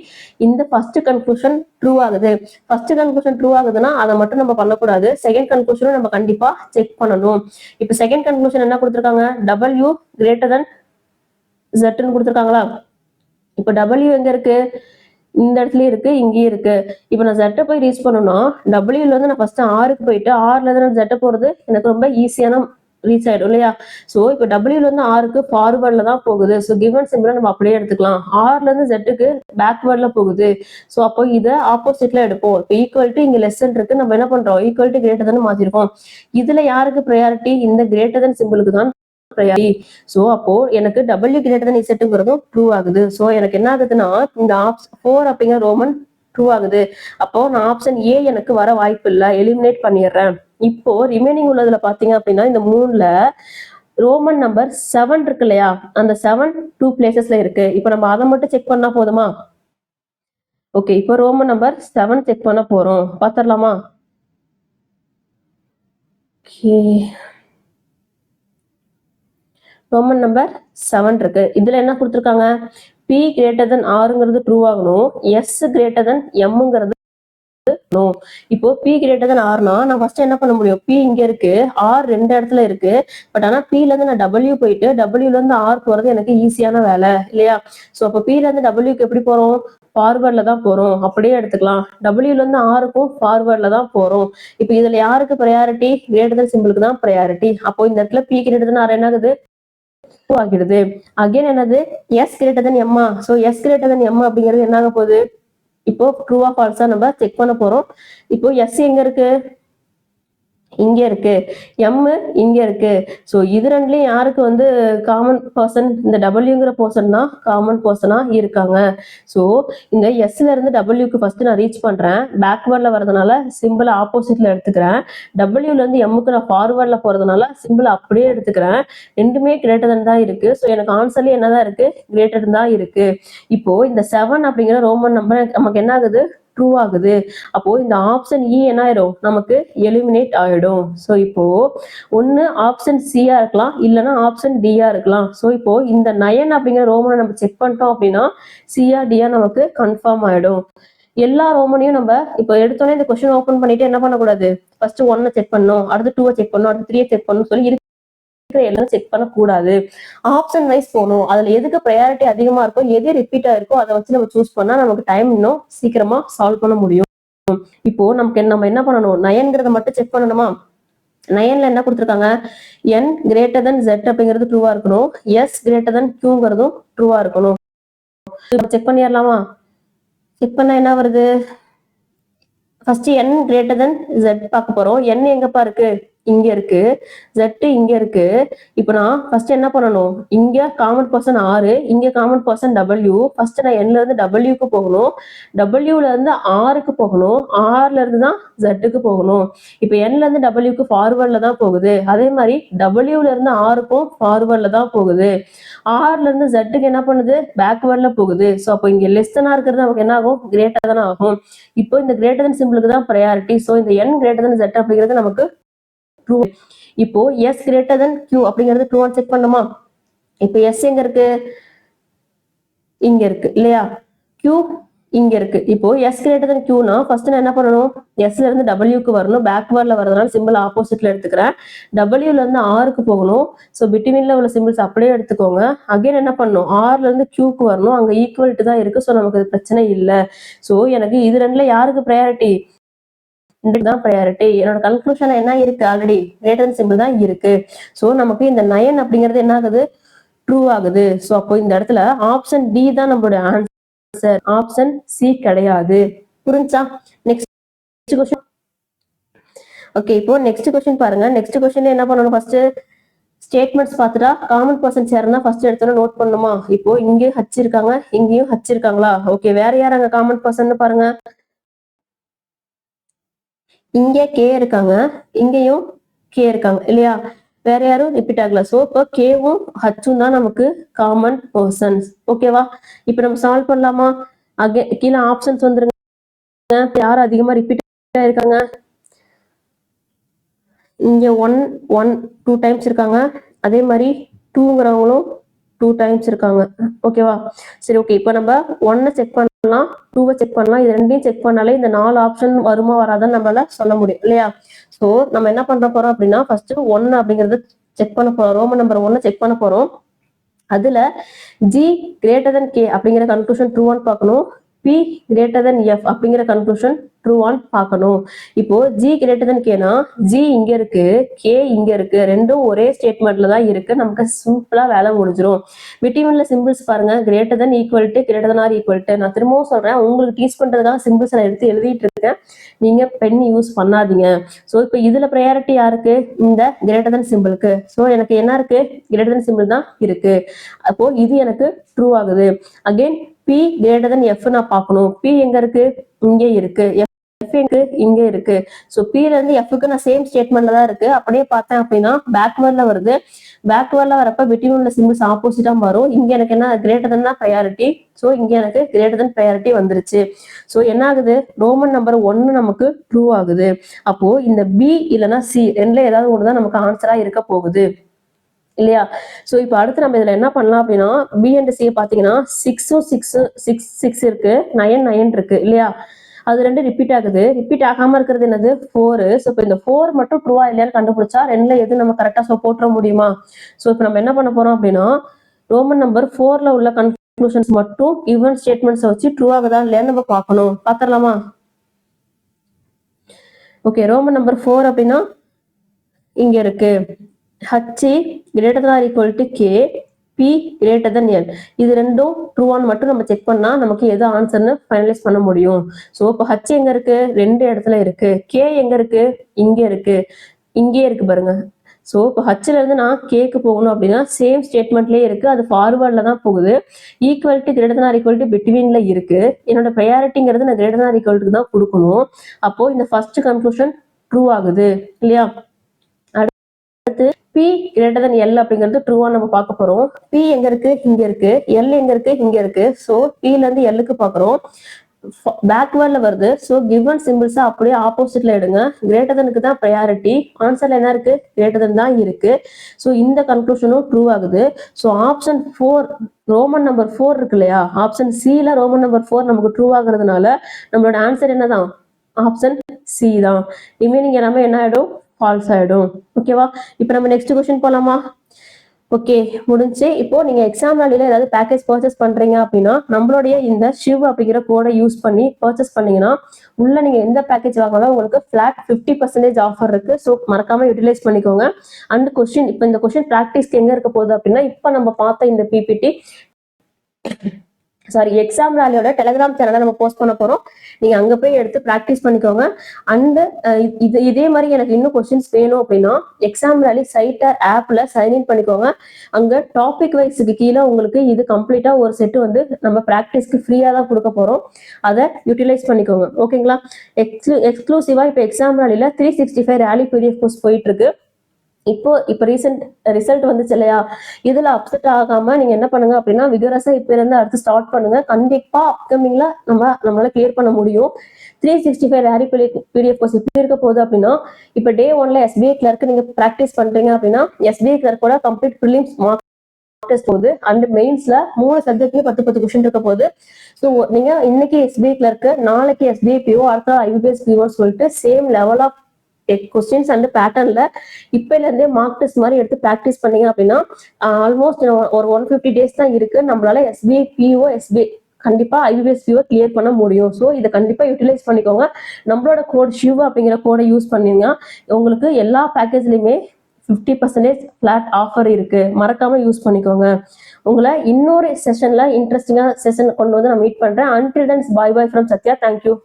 இந்த ஃபர்ஸ்ட் கன்க்ளூஷன் ட்ரூ ஆகுது. ஃபர்ஸ்ட் கன்க்ளூஷன் ட்ரூ ஆகுதுன்னா அதை மட்டும் நம்ம பண்ணக்கூடாது, செகண்ட் கன்க்ளூஷனும் நம்ம கண்டிப்பா செக் பண்ணணும். இப்போ செகண்ட் கன்க்ளூஷன் என்ன கொடுத்துருக்காங்க, W கிரேட்டர் தென் Zன்னு கொடுத்துருக்காங்களா? இப்போ W எங்க இருக்கு, இந்த இடத்துல இருக்கு, இங்கேயும் இருக்கு. இப்போ நான் Z போய் ரீச் பண்ணணும்னா டபிள்யூல இருந்து நான் ஃபர்ஸ்ட் ஆருக்கு போயிட்டு ஆர்ல இருந்து நான் Z போறது எனக்கு ரொம்ப ஈஸியான ரீச் ஆயிடும் இல்லையா? ஸோ இப்போ டபிள்யூல இருந்து ஆருக்கு ஃபார்வர்ட்ல தான் போகுது. ஸோ கிவன் சிம்பிளை நம்ம அப்படியே எடுத்துக்கலாம். ஆர்ல இருந்து Zக்கு பேக்வேர்ட்ல போகுது. ஸோ அப்போ இதை ஆப்போசிட்ல எடுப்போம். இப்போ ஈக்குவல் டு இங்க லெஸ் இருக்கு, நம்ம என்ன பண்றோம், ஈக்குவல் டு கிரேட்டர் தான் மாத்திருக்கோம். இதுல யாருக்கு ப்ரையாரிட்டி, இந்த கிரேட்டர் தன் சிம்பிளுக்கு தான் ப்ரையாரிட்டி. ஸோ அப்போ எனக்கு W கிரேட்டர் தன் இசட்டுங்கிறதும் ட்ரூ ஆகுது. ஸோ எனக்கு என்ன ஆகுதுன்னா இந்த 4 அப்படிங்கிற ரோமன் ட்ரூ ஆகுது. அப்போ நான் ஆப்ஷன் ஏ எனக்கு வர வாய்ப்பு இல்லை, எலிமினேட் பண்ணிடுறேன். இப்போ ரிமைனிங் உள்ளதுல பாத்தீங்க அப்படின்னா இந்த 3ல ரோமன் நம்பர் 7 இருக்கு இல்லையா, அந்த 7 2 பிளேசஸ்ல இருக்கு. இப்போ நம்ம அதை மட்டும் செக் பண்ணா போதுமா? ஓகே, இப்போ ரோமன் நம்பர் 7 செக் பண்ண போறோம், பாத்திரலாமா? ஓகே, ரோமன் நம்பர் 7 இருக்கு. இதுல என்ன கொடுத்துருக்காங்க, P கிரேட்டர் தென் ஆருங்கிறது ட்ரூ ஆகணும், S கிரேட்டர் தென் எம்ங்கிறது. இப்போ P கிரேட்டர் தென் ஆர்னா நான் ஃபர்ஸ்ட் என்ன பண்ண முடியும், P இங்க இருக்கு, ஆர் ரெண்டு இடத்துல இருக்கு. பட் ஆனா Pல இருந்து நான் W போயிட்டு Wல இருந்து ஆர் போறது எனக்கு ஈஸியான வேலை இல்லையா? சோ அப்போ Pல இருந்து Wக்கு எப்படி போறோம், ஃபார்வர்ட்ல தான் போறோம், அப்படியே எடுத்துக்கலாம். டபிள்யூல இருந்து ஆருக்கும் ஃபார்வர்ட்ல தான் போறோம். இப்ப இதுல யாருக்கு ப்ரையாரிட்டி? கிரேட்டர் தன் சிம்பிளுக்கு தான் ப்ரையாரிட்டி. அப்போ இந்த இடத்துல பி கிரேட்டர் தன் ஆர் என்னது ஆகிடுது. அகைன் என்னது எஸ் கிரேட்டர் தன் எம்மா. So S greater than M அப்படிங்கிறது என்ன ஆக போகுது? இப்போ ட்ரூவா ஃபால்ஸா நம்ம செக் பண்ண போறோம். இப்போ எஸ் எங்க இருக்கு? இங்க இருக்கு. எம் இங்க இருக்கு. சோ இது ரெண்டுலயும் யாருக்கு வந்து காமன் பர்சன்? இந்த டபிள்யூங்கிற பர்சன் தான் காமன் பர்சனா இருக்காங்க. சோ இந்த எஸ்ல இருந்து டபிள்யூக்கு ஃபர்ஸ்ட் நான் ரீச் பண்றேன். பேக்வேர்ட்ல வரதுனால சிம்பிள் ஆப்போசிட்ல எடுத்துக்கிறேன். டபிள்யூல இருந்து எம்முக்கு நான் ஃபார்வர்ட்ல போறதுனால சிம்பிள் அப்படியே எடுத்துக்கிறேன். ரெண்டுமே கிரேட்டர் தன் தான் இருக்கு. சோ எனக்கு ஆன்சர்ல என்னதான் இருக்கு? கிரேட்டர் தான் இருக்கு. இப்போ இந்த 7 அப்படிங்கிற ரோமன் நம்பர் நமக்கு என்ன ஆகுது? ட்ரூ ஆகுது. அப்போ இந்த ஆப்ஷன் இ என்ன ஆயிடும்? நமக்கு எலிமினேட் ஆயிடும். சோ இப்போ ஒன்னு ஆப்ஷன் சியா இருக்கலாம், இல்லைன்னா ஆப்ஷன் டியா இருக்கலாம். சோ இப்போ இந்த 9 அப்படிங்கிற ரோமனை நம்ம செக் பண்ணிட்டோம் அப்படின்னா சியா டியா நமக்கு கன்ஃபார்ம் ஆயிடும். எல்லா ரோமனையும் நம்ம இப்போ எடுத்தோன்னே இந்த கொஸ்டின் ஓபன் பண்ணிட்டு என்ன பண்ணக்கூடாது? ஃபர்ஸ்ட் 1 செக் பண்ணணும், அடுத்து 2 செக் பண்ணணும், அடுத்து 3 செக் பண்ணணும் சொல்லி எல்லாம் செக் பண்ணக்கூடாது. ஆப்ஷன் வைஸ் போகணும். அதுல எதுக்கு ப்ரையாரிட்டி அதிகமா இருக்கோ, எது ரிப்பீட் ஆயிருக்கோ அதை வச்சு நம்ம சூஸ் பண்ணா நமக்கு டைம் இன்னும் சீக்கிரமா சால்வ் பண்ண முடியும். இப்போ நம்ம என்ன பண்ணணும்? 9ங்கிறத மட்டும் செக் பண்ணணுமா? 9ல என்ன கொடுத்துருக்காங்க? n கிரேட்டர் தன் z அப்படிங்கிறது ட்ரூவா இருக்கணும், s கிரேட்டர் தன் qங்கிறதும் ட்ரூவா இருக்கணும். செக் பண்ணிடலாமா? செக் பண்ணா என்ன வருது? First n greater than z பார்க்க போறோம். n எங்கப்பா இருக்கு? இங்க இருக்கு. z இங்க இருக்கு. இப்போ நான் ஃபர்ஸ்ட் என்ன பண்ணணும்? இங்க காமன் பர்சன் 6, இங்க காமன் பர்சன் w. ஃபர்ஸ்ட் நான் n ல இருந்து w க்கு போகணும், w ல இருந்து r க்கு போகணும், r ல இருந்து தான் z க்கு போகணும். இப்போ n ல இருந்து w க்கு ஃபார்வர்ட்ல தான் போகுது. அதே மாதிரி w ல இருந்து r க்கும் ஃபார்வர்ட்ல தான் போகுது. r ல இருந்து z க்கு என்ன பண்ணுது? பேக்வர்ட்ல போகுது. சோ அப்போ இங்க லெஸ் தனா இருக்கிறது நமக்கு என்ன ஆகும்? கிரேட்டர் தன் ஆகும். இப்போ இந்த கிரேட்டர் தன் சிம்பிளுக்கு தான் ப்ரையாரிட்டி. சோ இந்த n கிரேட்டர் தன் z அப்படிங்கிறது நமக்கு ட்ரூ. இப்போ s கிரேட்டர் தன் q அப்படிங்கிறது ட்ரூவான்னு செக் பண்ணுமா? இப்போ s எங்க இருக்கு? இங்க இருக்கு இல்லையா? q இங்க இருக்கு. இப்போ s கிரேட்டர் தன் q னா ஃபர்ஸ்ட் நான் என்ன பண்ணணும்? s ல இருந்து w க்கு வரணும், பேக்வர்ட்ல வரதுனால சிம்பிள் ஆப்போசிட்ல எடுத்துக்கிறேன். w ல இருந்து r க்கு போகணும். சோ பிட்வீன்ல உள்ள சிம்பிள்ஸ் அப்படியே எடுத்துக்கோங்க. அகைன் என்ன பண்ணணும்? r ல இருந்து q க்கு வரணும். அங்க ஈக்குவலிட்டி தான் இருக்கு. சோ நமக்கு பிரச்சனை இல்லை. சோ எனக்கு இது ரெண்டுல யாருக்கு ப்ரையாரிட்டி? தான் ப்ரையாரிட்டி. என்னோட கன்க்ளூஷன் என்ன இருக்கு? ஆல்ரெடி கிரேட்டர் தன் சிம்பிள் தான் இருக்கு. சோ நமக்கு இந்த 9 அப்படிங்கிறது என்ன ஆகுது? ட்ரூ ஆகுது. சோ அப்போ இந்த இடத்துல ஆப்ஷன் டி தான் நம்மளோட ஆன்சர், ஆப்ஷன் சி கிடையாது. புரிஞ்சா? Next question. ஓகே, இப்போ நெக்ஸ்ட் क्वेश्चन பாருங்க. நெக்ஸ்ட் क्वेश्चनல என்ன பண்ணணும்? ஃபர்ஸ்ட் ஸ்டேட்மெண்ட்ஸ் பார்த்துட்டா காமன் பர்சன் சேர்னா ஃபர்ஸ்ட் எடுத்தோட நோட் பண்ணுமா? இப்போ இங்கே ஹச் இருக்காங்க, இங்கேயும் ஹச் இருக்காங்களா? ஓகே, வேற யார் அங்க காமன் பர்சன் பாருங்க. இங்க கே இருக்காங்க, இங்கேயும் கே இருக்காங்க இல்லையா? வேற யாரும் ரிப்பீட் ஆகல. சோ இப்போ கேவும் ஹச்சும் தான் நமக்கு காமன் பர்சன்ஸ். ஓகேவா? இப்போ நம்ம சால்வ் பண்ணலாமா? கீழே ஆப்ஷன்ஸ் வந்துருங்க. யார் அதிகமா ரிப்பீட் ஆயிருக்காங்க? இங்க 1 1 2 டைம்ஸ் இருக்காங்க. அதே மாதிரி 2ங்கிறவங்களும் 2 டைம்ஸ் இருக்காங்க. ஓகேவா? சரி, ஓகே. இப்போ நம்ம 1 செக் பண்ணலாம், 2 செக் பண்ணலாம். இது ரெண்டையும் செக் பண்ணாலே இந்த 4 ஆப்ஷன் வருமா வராதான்னு நம்மளால சொல்ல முடியும் இல்லையா? சோ நம்ம என்ன பண்ண போறோம் அப்படின்னா ஃபர்ஸ்ட் 1 அப்படிங்கறது செக் பண்ண போறோம். ரோமன் நம்பர் 1 செக் பண்ண போறோம். அதுல g கிரேட்டர் தன் k அப்படிங்கிற கன்க்ளூஷன் ட்ரூவான்னு பார்க்கணும். p கிரேட்டர் தன் f அப்படிங்கிற கன்க்ளூஷன் ட்ரூவான்னு பார்க்கணும். இப்போ g கிரேட்டர் தன் k னா g இங்க இருக்கு, k இங்க இருக்கு, ரெண்டும் ஒரே ஸ்டேட்மெண்ட்ல தான் இருக்கு. நமக்கு சிம்பிளா வேலை முடிஞ்சிடும். பிட்வீன்ல சிம்பிள்ஸ் பாருங்க, greater than equal to, greater than or equal to. நான் திரும்பவும் சொல்றேன், உங்களுக்கு டீச் பண்றதுக்காக சிம்பிள்ஸ் நான் எடுத்து எழுதிட்டு இருக்கேன். நீங்க பென் யூஸ் பண்ணாதீங்க. சோ இப்போ இதுல ப்ரையாரிட்டி யாருக்கு? இந்த கிரேட்டர் தன் சிம்பிளுக்கு. சோ எனக்கு என்ன இருக்கு? கிரேட்டர் தன் சிம்பிள் தான் இருக்கு. அப்போ இது எனக்கு ட்ரூ ஆகுது. Again p greater than f நான் பார்க்கணும். p எங்க இருக்கு? இங்கே இருக்கு. f இங்க இருக்கு. சோ p ல இருந்து f க்கு நான் சேம் ஸ்டேட்மெண்ட்ல தான் இருக்கு. அப்படியே பார்த்தேன் அப்படின்னா பேக்வர்ட்ல வருது. பேக்வர்ட்ல வரப்ப பிட்வீன்ல சிம்பிள்ஸ் ஆப்போசிட்டா வரும். இங்க எனக்கு என்ன? கிரேட்டர் தன் தான் ப்ரையாரிட்டி. சோ இங்க எனக்கு கிரேட்டர் தன் ப்ரையாரிட்டி வந்துருச்சு. சோ என்ன ஆகுது? ரோமன் நம்பர் 1 நமக்கு ட்ரூ ஆகுது. அப்போ இந்த b இல்லைன்னா c ரெண்டுல ஏதாவது ஒண்ணுதான் நமக்கு ஆன்சரா இருக்க போகுது இல்லையா? சோ இப்போ அடுத்து நம்ம இதுல என்ன பண்ணலாம் அப்படின்னா பி அண்ட் சி பாத்தீங்கன்னா 6 இருக்கு, 9 இருக்கு இல்லையா? அது ரெண்டு ரிப்பீட் ஆகுது. ரிப்பீட் ஆகாம இருக்கிறது என்னது? 4. சோ இப்போ இந்த 4 மட்டும் ட்ரூவா இல்லையான்னு கண்டுபிடிச்சா ரெண்டுல எது நம்ம கரெக்டா போட்டுற முடியுமா? சோ இப்போ நம்ம என்ன பண்ண போறோம் அப்படின்னா ரோமன் நம்பர் 4ல உள்ள கன்க்ளூஷன்ஸ் மட்டும் given ஸ்டேட்மெண்ட்ஸை வச்சு ட்ரூ ஆகுதா இல்லையா நம்ம பார்க்கணும். பார்த்துடலாமா? ஓகே, ரோமன் நம்பர் 4 அப்படின்னா இங்க இருக்கு h greater than or equal to k, p greater than l. இது ரெண்டும் ட்ரூவான்னு மட்டும் நம்ம செக் பண்ணா நமக்கு எது ஆன்சர்னு ஃபைனலைஸ் பண்ண முடியும். ஸோ இப்போ h எங்க இருக்கு? 2 இடத்துல இருக்கு. k எங்க இருக்கு? இங்க இருக்கு. இங்கே இருக்கு பாருங்க. ஸோ இப்போ ஹச்ல இருந்து நான் கேக்கு போகணும் அப்படின்னா சேம் ஸ்டேட்மெண்ட்லேயே இருக்கு, அது ஃபார்வர்டில் தான் போகுது. Equal to greater than or equal to பிட்வீன்ல இருக்கு. என்னோட ப்ரையாரிட்டிங்கிறது நான் கிரேட்டர் தன் ஆர் ஈக்குவல்ட்டுக்கு தான் கொடுக்கணும். அப்போ இந்த ஃபர்ஸ்ட் கன்க்ளூஷன் ட்ரூ ஆகுது இல்லையா? அடுத்து பி கிரேட்டர் தன் எல் அப்படிங்கிறது ட்ரூவா நம்ம பார்க்க போறோம். பி எங்க இருக்கு? இங்க இருக்கு. எல் எங்க இருக்கு? இங்க இருக்கு. ஸோ பில இருந்து எல்லுக்கு பாக்குறோம். பேக்வேர்ட்ல வருது. ஸோ கிவன் சிம்பிள்ஸை அப்படியே ஆப்போசிட்ல எடுங்க. கிரேட்டர் தனுக்கு தான் ப்ரையாரிட்டி. ஆன்சர்ல என்ன இருக்கு? கிரேட்டர் தன் தான் இருக்கு. ஸோ இந்த கன்க்ளூஷனும் ட்ரூ ஆகுது. ஸோ ஆப்ஷன் 4 ரோமன் நம்பர் 4 இருக்கு இல்லையா? ஆப்ஷன் சில ரோமன் நம்பர் 4 நமக்கு ட்ரூ ஆகுறதுனால நம்மளோட ஆன்சர் என்னதான்? ஆப்ஷன் சி தான். ரிமைனிங் எல்லாமே என்ன ஆயிடும்? ஃபால்ஸ் ஆயிடும். ஓகேவா? இப்போ நம்ம நெக்ஸ்ட் கொஸ்டின் போலாமா? ஓகே, முடிஞ்சு. இப்போ நீங்க எக்ஸாம் வேலையில ஏதாவது பேக்கேஜ் பர்ச்சேஸ் பண்றீங்க அப்படின்னா நம்மளுடைய இந்த ஷிவ் அப்படிங்கிற கோடை யூஸ் பண்ணி பர்ச்சேஸ் பண்ணீங்கன்னா உள்ள நீங்க எந்த பேக்கேஜ் வாங்கினாலும் உங்களுக்கு ஃபிளாட் 50% ஆஃபர் இருக்கு. ஸோ மறக்காம யூட்டிலைஸ் பண்ணிக்கோங்க. அண்ட் கொஸ்டின், இப்போ இந்த கொஸ்டின் ப்ராக்டிஸ்க்கு எங்க இருக்க போகுது அப்படின்னா இப்போ நம்ம பார்த்த இந்த பிபிடி எக்ஸாம் ரேலியோட டெலிகிராம் சேனலை நம்ம போஸ்ட் பண்ண போறோம். நீங்க அங்க போய் எடுத்து ப்ராக்டிஸ் பண்ணிக்கோங்க. அண்ட் இதே மாதிரி எனக்கு இன்னும் கொஸ்டின்ஸ் வேணும் அப்படின்னா எக்ஸாம் ரேலி சைட்டர் ஆப்ல சைன்இன் பண்ணிக்கோங்க. அங்க டாபிக் வைஸுக்கு கீழே உங்களுக்கு இது கம்ப்ளீட்டா ஒரு செட் வந்து நம்ம ப்ராக்டிஸ்க்கு ஃப்ரீயா தான் கொடுக்க போறோம். அதை யூட்டிலைஸ் பண்ணிக்கோங்க. ஓகேங்களா? எக்ஸ்க்ளூசிவா இப்போ எக்ஸாம் ரேலியில 365 ரேலி பிடிஎஃப் கோர்ஸ் போயிட்டு இருக்கு. இப்போ ரீசெண்ட் ரிசல்ட் வந்துச்சு இல்லையா? இதுல அப்செட் ஆகாம நீங்க என்ன பண்ணுங்க அப்படின்னா விகரஸா இப்ப இருந்து அடுத்து ஸ்டார்ட் பண்ணுங்க. கண்டிப்பா அப்கமிங்ல நம்மளால கிளியர் பண்ண முடியும். 365 ரேலி பிடிஎஃப் கோர்ஸ் எப்படி இருக்க போகுது அப்படின்னா இப்ப டே 1ல எஸ்பிஐ கிளர்க்கு நீங்க பிராக்டிஸ் பண்றீங்க அப்படின்னா எஸ்பிஐ கிளர்க்கோட கம்ப்ளீட் ப்ரிலிம்ஸ் மார்க் டெஸ்ட் போகுது. அண்ட் மெயின்ஸ்ல 3 சப்ஜெக்ட்லயும் 10 கொஸ்டின் இருக்க போகுது. ஸோ நீங்க இன்னைக்கு எஸ்பிஐ கிளர்க்கு, நாளைக்கு எஸ்பிஐ பிஓ, அடுத்த ஐபிஎஸ் பிஓன்னு சொல்லிட்டு same level of questions and பேட்டர்ன்ல இப்பல இருந்தே மார்க் டெஸ்ட் மாதிரி எடுத்து ப்ராக்டிஸ் பண்ணீங்க அப்படின்னா ஆல்மோஸ்ட் ஒரு 150 டேஸ் தான் இருக்கு. நம்மளால எஸ்பிஐ பிஓ, எஸ்பிஐ கண்டிப்பா ஐபிஎஸ் பிஓ கிளியர் பண்ண முடியும். ஸோ இதை கண்டிப்பா யூட்டிலைஸ் பண்ணிக்கோங்க. நம்மளோட கோட் ஷிவ் அப்படிங்கிற கோடை யூஸ் பண்ணீங்க உங்களுக்கு எல்லா பேக்கேஜ்லயுமே 50% ஃபிளாட் ஆஃபர் இருக்கு. மறக்காம யூஸ் பண்ணிக்கோங்க. உங்களை இன்னொரு செஷன்ல இன்ட்ரெஸ்டிங்கா செஷன் கொண்டு வந்து நான் மீட் பண்றேன். Until then bye bye from Sathya. Thank you.